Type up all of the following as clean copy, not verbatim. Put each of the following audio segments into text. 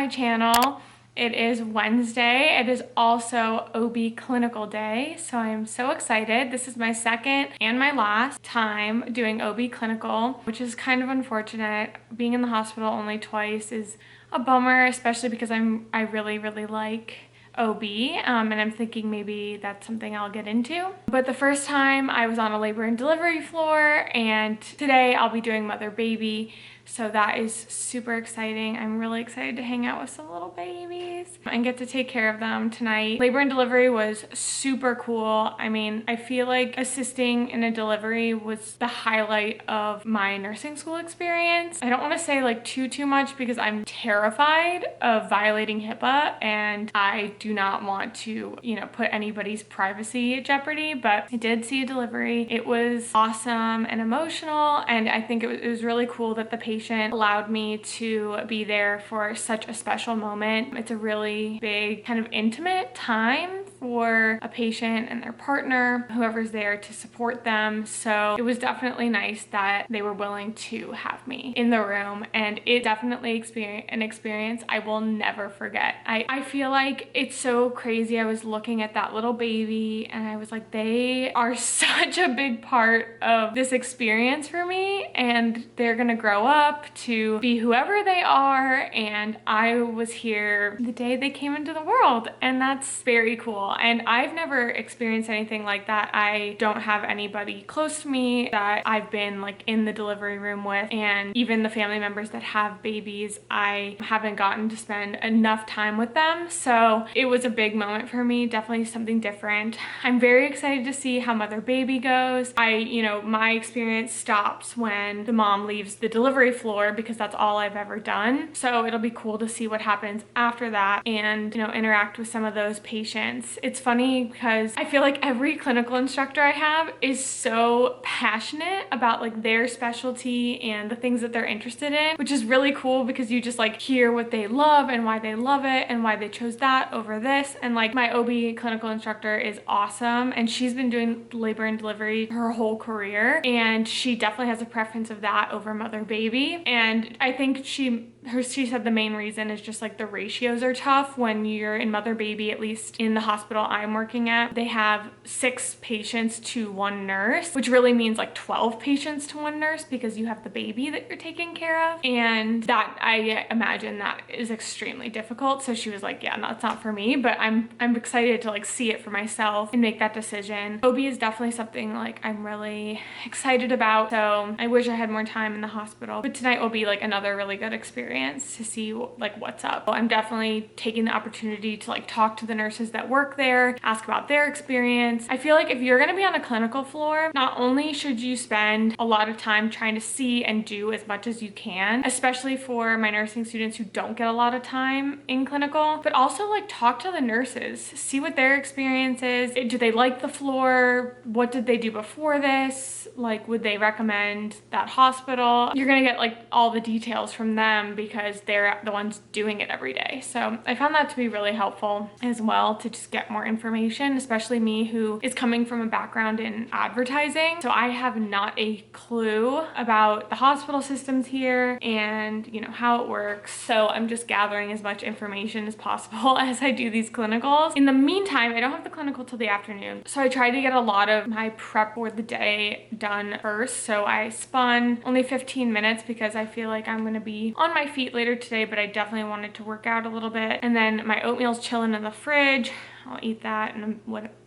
my channel. It is Wednesday. It is also OB clinical day, so I'm so excited. This is my second and my last time doing OB clinical, which is kind of unfortunate. Being in the hospital only twice is a bummer, especially because I really like OB, and I'm thinking maybe that's something I'll get into. But the first time I was on a labor and delivery floor, and today I'll be doing mother baby. So that is super exciting. I'm really excited to hang out with some little babies and get to take care of them tonight. Labor and delivery was super cool. I mean, I feel like assisting in a delivery was the highlight of my nursing school experience. I don't want to say like too much because I'm terrified of violating HIPAA and I do not want to, put anybody's privacy at jeopardy, but I did see a delivery. It was awesome and emotional, and I think it was really cool that the patient allowed me to be there for such a special moment. It's a really big kind of intimate time for a patient and their partner, whoever's there to support them. So it was definitely nice that they were willing to have me in the room, and it definitely an experience I will never forget. I feel like it's so crazy. I was looking at that little baby and I was like, they are such a big part of this experience for me, and they're gonna grow up to be whoever they are, and I was here the day they came into the world, and that's very cool. And I've never experienced anything like that. I don't have anybody close to me that I've been like in the delivery room with, and even the family members that have babies, I haven't gotten to spend enough time with them. So it was a big moment for me, definitely something different. I'm very excited to see how mother baby goes. My experience stops when the mom leaves the delivery floor because that's all I've ever done. So it'll be cool to see what happens after that and, interact with some of those patients. It's funny because I feel like every clinical instructor I have is so passionate about like their specialty and the things that they're interested in, which is really cool because you just like hear what they love and why they love it and why they chose that over this. And like my OB clinical instructor is awesome, and she's been doing labor and delivery her whole career, and she definitely has a preference of that over mother baby. And I think she said the main reason is just like the ratios are tough when you're in mother baby. At least in the hospital I'm working at, they have 6 patients to 1 nurse, which really means like 12 patients to 1 nurse because you have the baby that you're taking care of, and that I imagine that is extremely difficult. So she was like, yeah, that's not for me, but I'm excited to like see it for myself and make that decision. OB is definitely something like I'm really excited about, so I wish I had more time in the hospital, but tonight will be like another really good experience to see like what's up. I'm definitely taking the opportunity to like talk to the nurses that work there, ask about their experience. I feel like if you're gonna be on a clinical floor, not only should you spend a lot of time trying to see and do as much as you can, especially for my nursing students who don't get a lot of time in clinical, but also like talk to the nurses, see what their experience is. Do they like the floor? What did they do before this? Like, would they recommend that hospital? You're gonna get like all the details from them because they're the ones doing it every day. So I found that to be really helpful as well, to just get more information, especially me who is coming from a background in advertising. So I have not a clue about the hospital systems here and how it works. So I'm just gathering as much information as possible as I do these clinicals. In the meantime, I don't have the clinical till the afternoon, so I try to get a lot of my prep for the day done first. So I spun only 15 minutes because I feel like I'm going to be on my feet later today, but I definitely wanted to work out a little bit. And then my oatmeal's chilling in the fridge. I'll eat that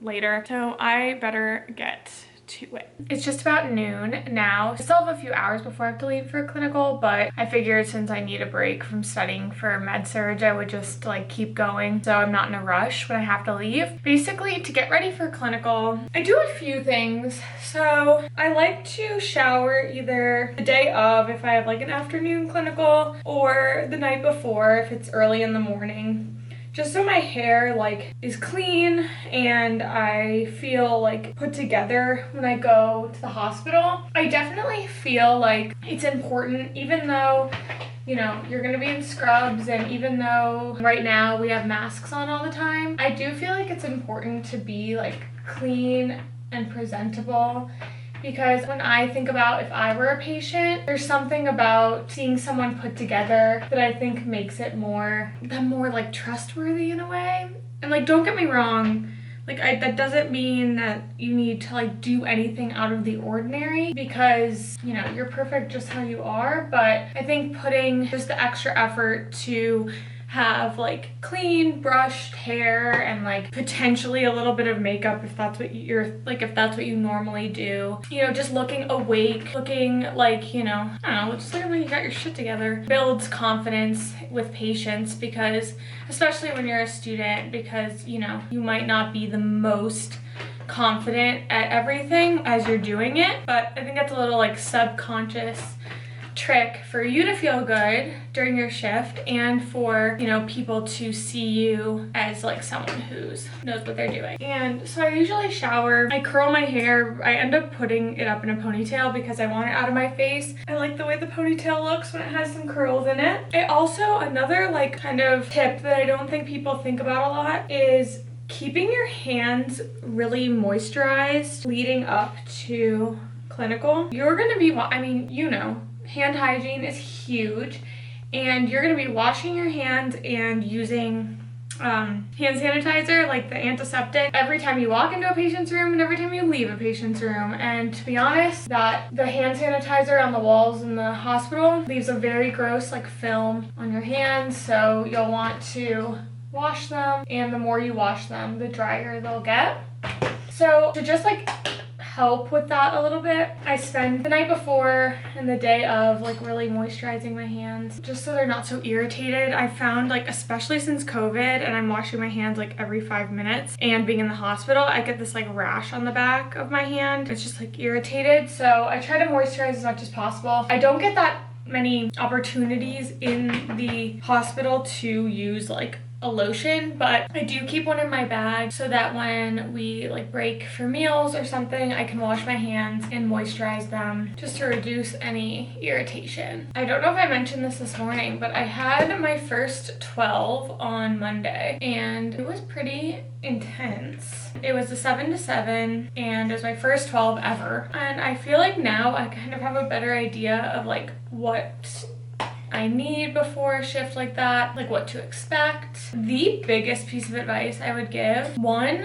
later. So I better get to it. It's just about noon now. I still have a few hours before I have to leave for a clinical, but I figured since I need a break from studying for med surg, I would just like keep going so I'm not in a rush when I have to leave. Basically, to get ready for clinical, I do a few things. So I like to shower either the day of if I have like an afternoon clinical, or the night before if it's early in the morning, just so my hair like is clean and I feel like put together when I go to the hospital. I definitely feel like it's important, even though you're gonna be in scrubs, and even though right now we have masks on all the time, I do feel like it's important to be like clean and presentable because when I think about if I were a patient, there's something about seeing someone put together that I think makes it more like trustworthy in a way. And like, don't get me wrong, like that doesn't mean that you need to like do anything out of the ordinary, because you know, you're perfect just how you are. But I think putting just the extra effort to have like clean brushed hair and like potentially a little bit of makeup if that's what if that's what you normally do, you know, just looking awake, looking like, you know, I don't know, just looking like you got your shit together, builds confidence with patients, because especially when you're a student, because you know, you might not be the most confident at everything as you're doing it, but I think that's a little like subconscious trick for you to feel good during your shift, and for, you know, people to see you as like someone who's knows what they're doing. And so I usually shower, I curl my hair, I end up putting it up in a ponytail because I want it out of my face. I like the way the ponytail looks when it has some curls in it. It also, another like kind of tip that I don't think people think about a lot is keeping your hands really moisturized leading up to clinical. You're gonna be, I mean, you know, hand hygiene is huge, and you're going to be washing your hands and using hand sanitizer, like the antiseptic, every time you walk into a patient's room and every time you leave a patient's room. And to be honest, that the hand sanitizer on the walls in the hospital leaves a very gross like film on your hands, so you'll want to wash them, and the more you wash them, the drier they'll get. So to just like help with that a little bit, I spend the night before and the day of like really moisturizing my hands just so they're not so irritated. I found, like, especially since COVID and I'm washing my hands like every 5 minutes and being in the hospital, I get this like rash on the back of my hand. It's just like irritated, so I try to moisturize as much as possible. I don't get that many opportunities in the hospital to use like a lotion, but I do keep one in my bag so that when we like break for meals or something, I can wash my hands and moisturize them just to reduce any irritation. I don't know if I mentioned this morning, but I had my first 12 on Monday and it was pretty intense. It was a 7 to 7 and it was my first 12 ever, and I feel like now I kind of have a better idea of like what I need before a shift like that, like what to expect. The biggest piece of advice I would give, one,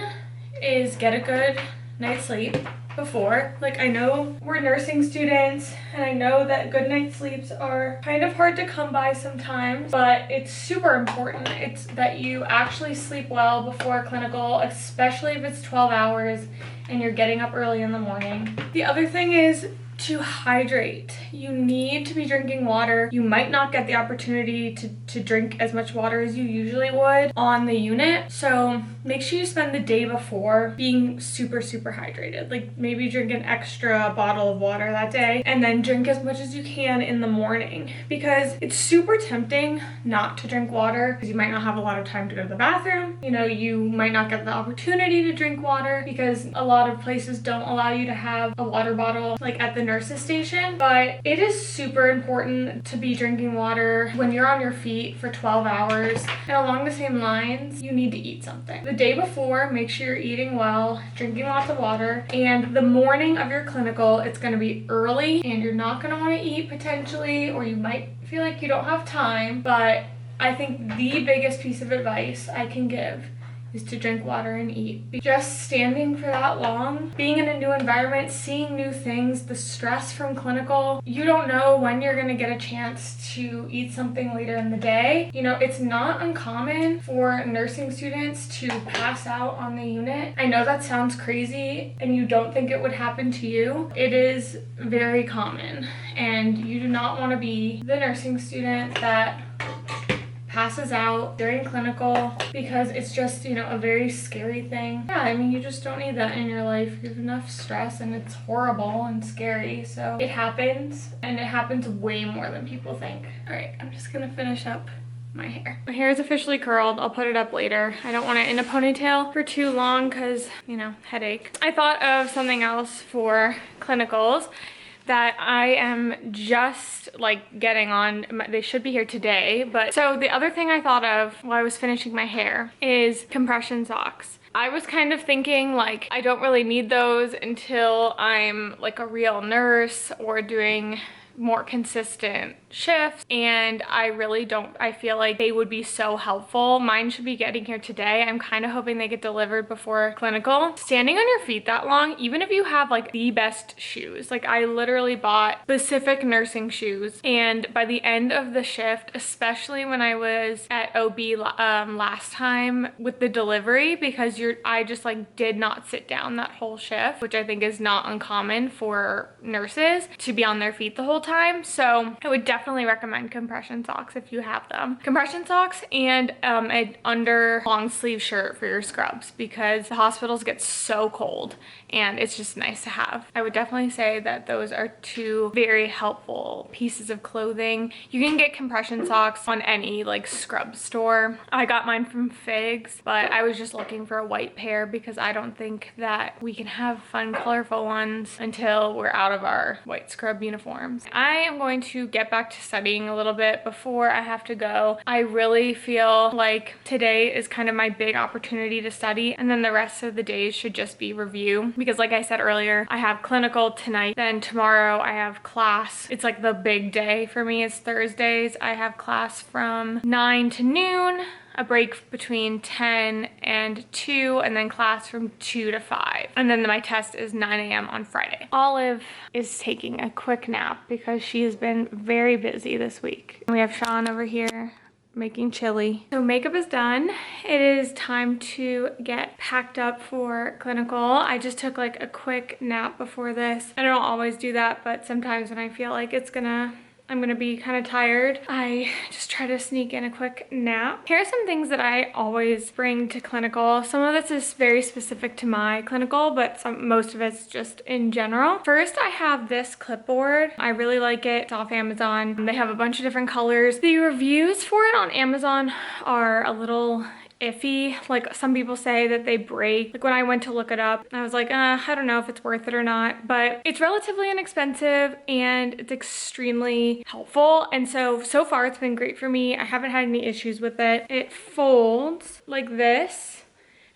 is get a good night's sleep before. Like, I know we're nursing students and I know that good night's sleeps are kind of hard to come by sometimes, but it's super important. It's that you actually sleep well before clinical, especially if it's 12 hours and you're getting up early in the morning. The other thing is to hydrate. You need to be drinking water. You might not get the opportunity to drink as much water as you usually would on the unit, so make sure you spend the day before being super hydrated. Like, maybe drink an extra bottle of water that day and then drink as much as you can in the morning, because it's super tempting not to drink water because you might not have a lot of time to go to the bathroom. You know, you might not get the opportunity to drink water because a lot of places don't allow you to have a water bottle like at the nurse's station, but it is super important to be drinking water when you're on your feet for 12 hours. And along the same lines, you need to eat something. The day before, make sure you're eating well, drinking lots of water, and the morning of your clinical, it's going to be early and you're not going to want to eat potentially, or you might feel like you don't have time, but I think the biggest piece of advice I can give is to drink water and eat. Just standing for that long, being in a new environment, seeing new things, the stress from clinical, you don't know when you're gonna get a chance to eat something later in the day. You know, it's not uncommon for nursing students to pass out on the unit. I know that sounds crazy and you don't think it would happen to you. It is very common, and you do not want to be the nursing student that passes out during clinical, because it's just, you know, a very scary thing. Yeah, I mean, you just don't need that in your life. You have enough stress and it's horrible and scary, so it happens, and it happens way more than people think. All right, I'm just gonna finish up my hair. My hair is officially curled. I'll put it up later. I don't want it in a ponytail for too long because, you know, headache. I thought of something else for clinicals that I am just like getting on. They should be here today, but so the other thing I thought of while I was finishing my hair is compression socks. I was kind of thinking like I don't really need those until I'm like a real nurse or doing more consistent shifts, and I really don't. I feel like they would be so helpful. Mine should be getting here today. I'm kind of hoping they get delivered before clinical. Standing on your feet that long, even if you have like the best shoes, like I literally bought specific nursing shoes, and by the end of the shift, especially when I was at OB last time with the delivery, because I just like did not sit down that whole shift, which I think is not uncommon for nurses to be on their feet the whole time. So I would definitely recommend compression socks if you have them. Compression socks and an under long sleeve shirt for your scrubs, because the hospitals get so cold and it's just nice to have. I would definitely say that those are two very helpful pieces of clothing. You can get compression socks on any like scrub store. I got mine from Figs, but I was just looking for a white pair because I don't think that we can have fun colorful ones until we're out of our white scrub uniforms. I am going to get back to studying a little bit before I have to go. I really feel like today is kind of my big opportunity to study, and then the rest of the days should just be review, because like I said earlier, I have clinical tonight, then tomorrow I have class. It's like the big day for me is Thursdays. I have class from 9 to noon, a break between 10 and 2, and then class from 2 to 5. And then my test is 9 a.m. on Friday. Olive is taking a quick nap because she has been very busy this week. And we have Sean over here making chili. So makeup is done. It is time to get packed up for clinical. I just took like a quick nap before this. I don't always do that, but sometimes when I feel like I'm gonna be kind of tired, I just try to sneak in a quick nap. Here are some things that I always bring to clinical. Some of this is very specific to my clinical, but most of it's just in general. First, I have this clipboard. I really like it. It's off Amazon. They have a bunch of different colors. The reviews for it on Amazon are a little iffy. Like some people say that they break. Like when I went to look it up, I was like, I don't know if it's worth it or not, but it's relatively inexpensive and it's extremely helpful. And so far it's been great for me. I haven't had any issues with it. It folds like this.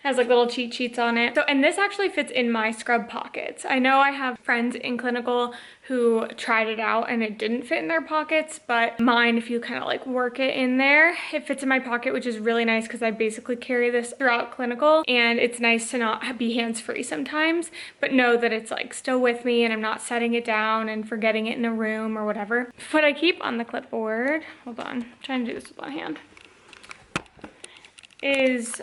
Has like little cheat sheets on it. And this actually fits in my scrub pockets. I know I have friends in clinical who tried it out and it didn't fit in their pockets, but mine, if you kind of like work it in there, it fits in my pocket, which is really nice because I basically carry this throughout clinical, and it's nice to not be hands-free sometimes, but know that it's like still with me and I'm not setting it down and forgetting it in a room or whatever. What I keep on the clipboard, hold on, I'm trying to do this with one hand, is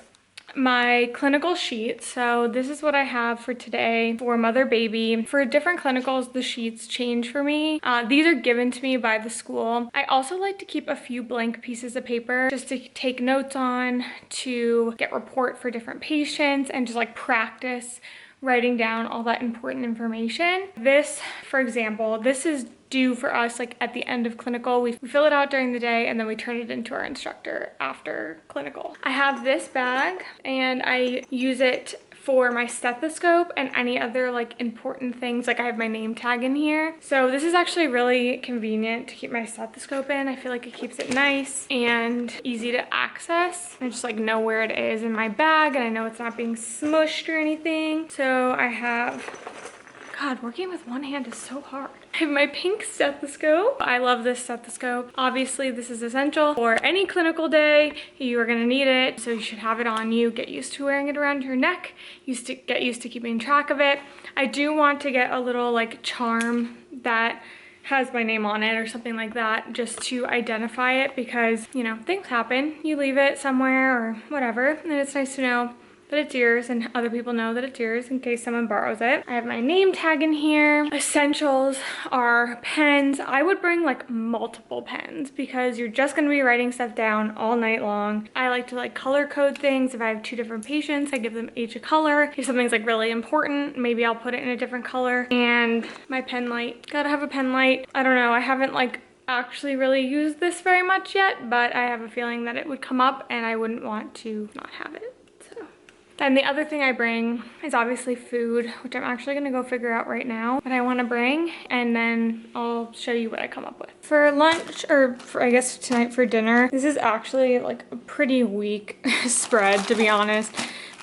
my clinical sheet. So this is what I have for today for mother baby. For different clinicals, the sheets change for me. These are given to me by the school. I also like to keep a few blank pieces of paper just to take notes on, to get report for different patients, and just like practice writing down all that important information. This, for example, this is due for us like at the end of clinical. We fill it out during the day and then we turn it into our instructor after clinical. I have this bag and I use it for my stethoscope and any other like important things. Like I have my name tag in here. So this is actually really convenient to keep my stethoscope in. I feel like it keeps it nice and easy to access. I just like know where it is in my bag and I know it's not being smushed or anything. So I have, God, working with one hand is so hard. I have my pink stethoscope. I love this stethoscope. Obviously, this is essential for any clinical day. You are gonna need it, so you should have it on you. Get used to wearing it around your neck. Get used to keeping track of it. I do want to get a little like charm that has my name on it or something like that, just to identify it, because, you know, things happen. You leave it somewhere or whatever, and it's nice to know that it's yours and other people know that it's yours in case someone borrows it. I have my name tag in here. Essentials are pens. I would bring like multiple pens because you're just gonna be writing stuff down all night long. I like to like color code things. If I have 2 different patients, I give them each a color. If something's like really important, maybe I'll put it in a different color. And my pen light, gotta have a pen light. I don't know, I haven't like actually really used this very much yet, but I have a feeling that it would come up and I wouldn't want to not have it. And the other thing I bring is obviously food, which I'm actually gonna go figure out right now what I wanna bring, and then I'll show you what I come up with. For lunch, or for, I guess tonight for dinner, this is actually like a pretty weak spread, to be honest.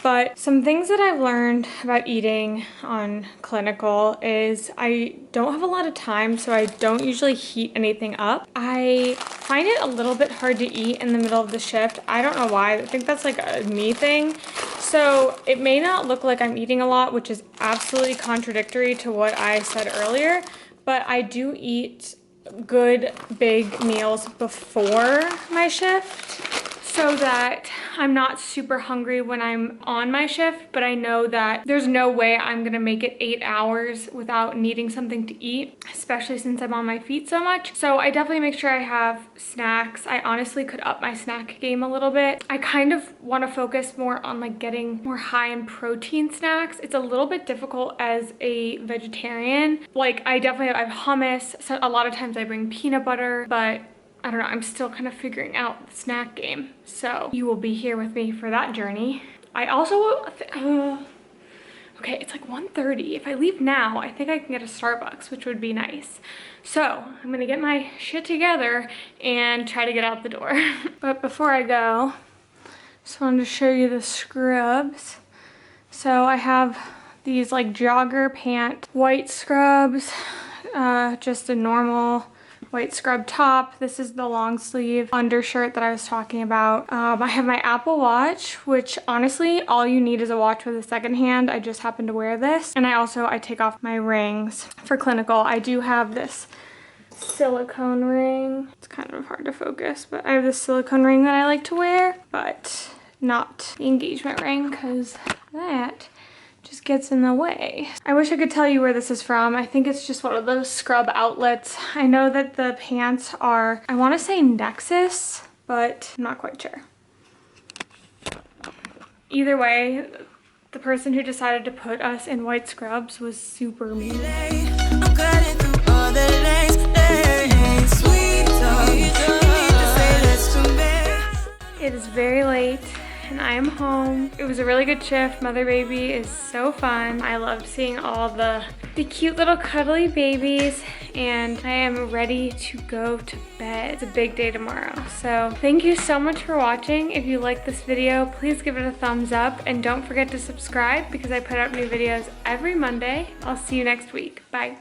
But some things that I've learned about eating on clinical is I don't have a lot of time, so I don't usually heat anything up. I find it a little bit hard to eat in the middle of the shift. I don't know why. I think that's like a me thing. So it may not look like I'm eating a lot, which is absolutely contradictory to what I said earlier, but I do eat good big meals before my shift so that I'm not super hungry when I'm on my shift, but I know that there's no way I'm gonna make it 8 hours without needing something to eat, especially since I'm on my feet so much. So I definitely make sure I have snacks. I honestly could up my snack game a little bit. I kind of want to focus more on like getting more high in protein snacks. It's a little bit difficult as a vegetarian. Like I definitely have hummus, so a lot of times I bring peanut butter, but I don't know, I'm still kind of figuring out the snack game. So you will be here with me for that journey. I also, okay, it's like 1:30. If I leave now, I think I can get a Starbucks, which would be nice. So I'm gonna get my shit together and try to get out the door. But before I go, just wanted to show you the scrubs. So I have these like jogger pant white scrubs, just a normal white scrub top. This is the long sleeve undershirt that I was talking about. I have my Apple Watch, which honestly, all you need is a watch with a second hand. I just happen to wear this. And I take off my rings for clinical. I do have this silicone ring. It's kind of hard to focus, but I have this silicone ring that I like to wear, but not the engagement ring because that just gets in the way. I wish I could tell you where this is from. I think it's just one of those scrub outlets. I know that the pants are, I want to say Nexus, but I'm not quite sure. Either way, the person who decided to put us in white scrubs was super mean. It is very late and I am home. It was a really good shift. Mother baby is so fun. I love seeing all the cute little cuddly babies, and I am ready to go to bed. It's a big day tomorrow. So thank you so much for watching. If you like this video, please give it a thumbs up and don't forget to subscribe because I put out new videos every Monday. I'll see you next week. Bye.